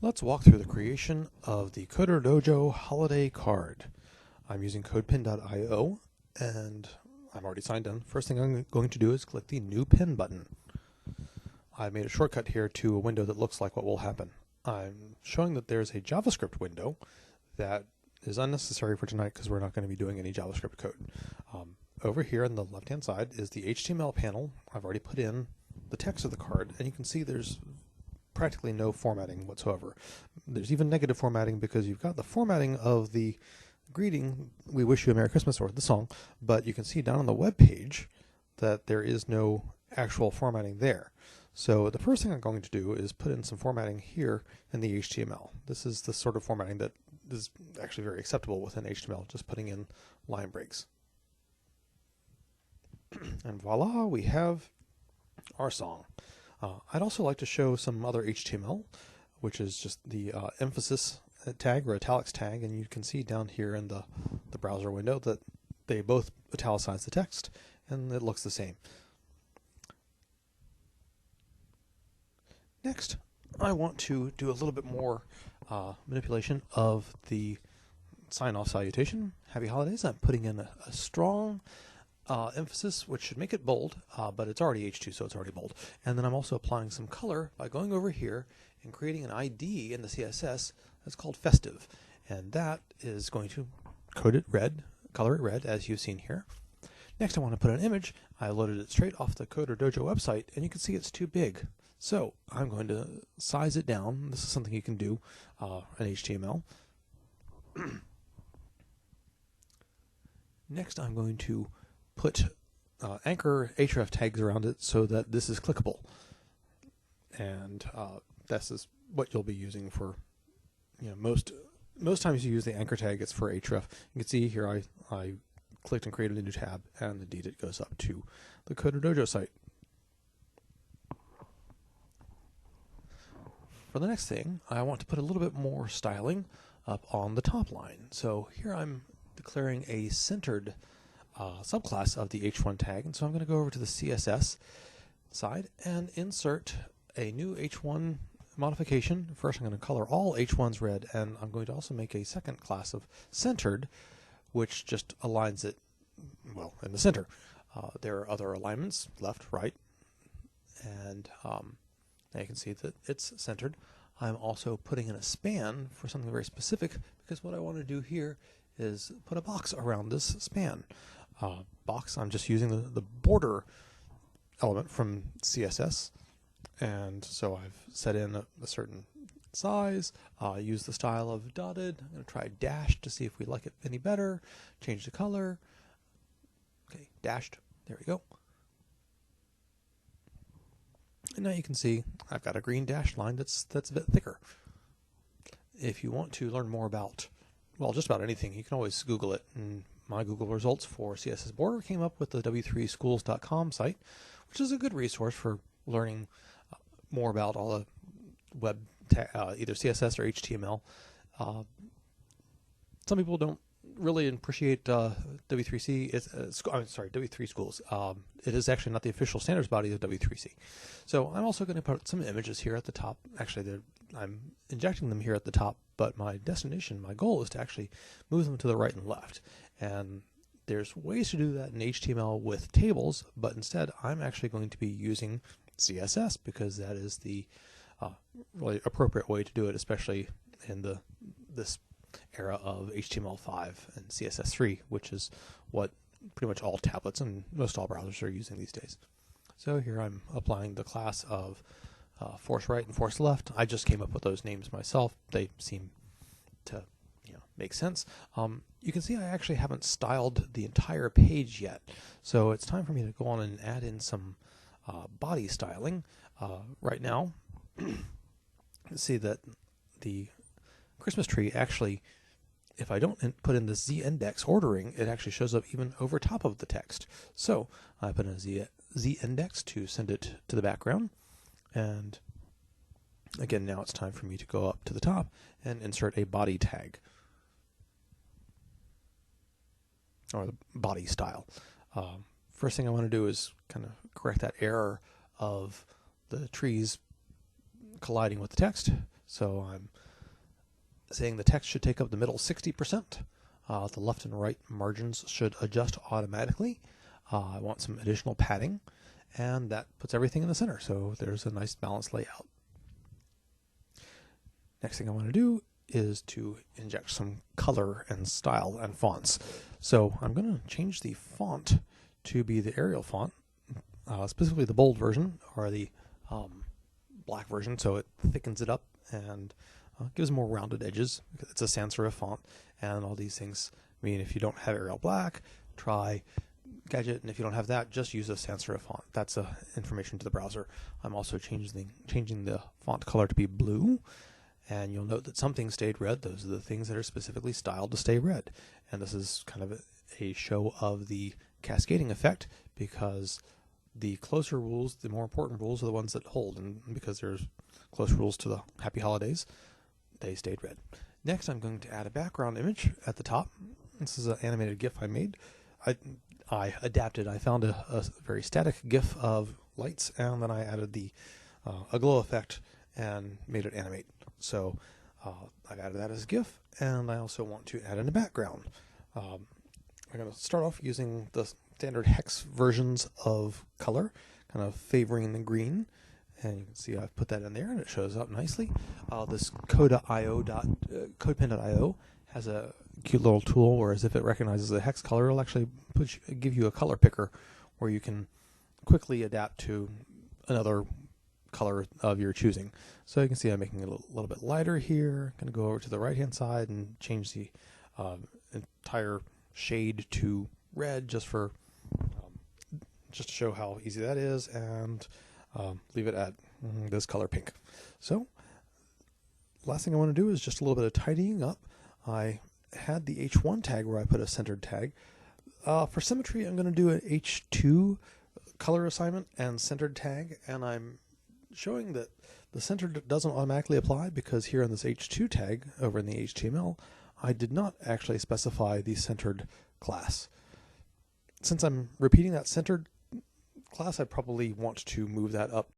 Let's walk through the creation of the CoderDojo Holiday card. I'm using codepin.io and I'm already signed in. First thing I'm going to do is click the New Pin button. I made a shortcut here to a window that looks like what will happen. I'm showing that there's a JavaScript window that is unnecessary for tonight because we're not going to be doing any JavaScript code. Over here on the left-hand side is the HTML panel. I've already put in the text of the card, and you can see there's practically no formatting whatsoever. There's even negative formatting because you've got the formatting of the greeting, "We wish you a Merry Christmas," or the song, but you can see down on the web page that there is no actual formatting there. So the first thing I'm going to do is put in some formatting here in the HTML. This is the sort of formatting that is actually very acceptable within HTML, just putting in line breaks. And voila, we have our song. I'd also like to show some other HTML, which is just the emphasis tag or italics tag, and you can see down here in the browser window that they both italicize the text, and it looks the same. Next, I want to do a little bit more manipulation of the sign-off salutation, Happy Holidays. I'm putting in a strong emphasis, which should make it bold, but it's already H2, so it's already bold. And then I'm also applying some color by going over here and creating an ID in the CSS that's called festive. And that is going to code it red, color it red, as you've seen here. Next, I want to put an image. I loaded it straight off the CoderDojo website, and you can see it's too big. So I'm going to size it down. This is something you can do in HTML. Next, I'm going to put anchor href tags around it so that this is clickable. And this is what you'll be using for, most times you use the anchor tag, it's for href. You can see here I clicked and created a new tab, and indeed it goes up to the CoderDojo site. For the next thing, I want to put a little bit more styling up on the top line. So here I'm declaring a centered subclass of the h1 tag, and so I'm going to go over to the CSS side and insert a new h1 modification. First, I'm going to color all h1s red, and I'm going to also make a second class of centered, which just aligns it, well, in the center. There are other alignments, left, right, and now you can see that it's centered. I'm also putting in a span for something very specific, because what I want to do here is put a box around this span. Box, I'm just using the border element from CSS, and so I've set in a certain size, use the style of dotted. I'm going to try dashed to see if we like it any better, change the color. Okay, dashed, there we go. And now you can see I've got a green dashed line that's a bit thicker. If you want to learn more about, well, just about anything, you can always Google it. And my Google results for CSS border came up with the w3schools.com site, which is a good resource for learning more about all the web, either CSS or HTML. Some people don't really appreciate W3C. W3 Schools. It is actually not the official standards body of W3C. So I'm also going to put some images here at the top. Actually, I'm injecting them here at the top, but my destination, my goal is to actually move them to the right and left. And there's ways to do that in HTML with tables, but instead I'm actually going to be using CSS because that is the really appropriate way to do it, especially in this era of HTML5 and CSS3, which is what pretty much all tablets and most all browsers are using these days. So here I'm applying the class of force right and force left. I just came up with those names myself. They seem to make sense. You can see I actually haven't styled the entire page yet, so it's time for me to go on and add in some body styling. Right now, you see that the Christmas tree actually, if I don't put in the z-index ordering, it actually shows up even over top of the text. So I put in a z-index to send it to the background. And again, now it's time for me to go up to the top and insert a body tag, or the body style. First thing I want to do is kind of correct that error of the trees colliding with the text. So I'm saying the text should take up the middle 60%. The left and right margins should adjust automatically. I want some additional padding, and that puts everything in the center, so there's a nice balanced layout. Next thing I want to do is to inject some color and style and fonts. So I'm going to change the font to be the Arial font, specifically the bold version or the black version, so it thickens it up and gives more rounded edges. It's a sans serif font, and all these things mean if you don't have Arial Black, try Gadget, and if you don't have that, just use a sans serif font. That's information to the browser. I'm also changing the font color to be blue, and you'll note that some things stayed red. Those are the things that are specifically styled to stay red, and this is kind of a show of the cascading effect, because the closer rules, the more important rules, are the ones that hold, and because there's close rules to the Happy Holidays, they stayed red. Next, I'm going to add a background image at the top. This is an animated GIF I made. I adapted. I found a very static GIF of lights, and then I added a glow effect and made it animate. So I've added that as a GIF, and I also want to add in a background. I'm going to start off using the standard hex versions of color, kind of favoring the green. And you can see I've put that in there, and it shows up nicely. This CodePen.io has a cute little tool, whereas if it recognizes a hex color, it'll actually give you a color picker where you can quickly adapt to another color of your choosing. So you can see I'm making it a little bit lighter here. I'm going to go over to the right-hand side and change the entire shade to red just to show how easy that is, and leave it at this color pink. So last thing I want to do is just a little bit of tidying up. I had the H1 tag where I put a centered tag. For symmetry, I'm going to do an H2 color assignment and centered tag, and I'm showing that the centered doesn't automatically apply because here in this H2 tag over in the HTML, I did not actually specify the centered class. Since I'm repeating that centered class, I probably want to move that up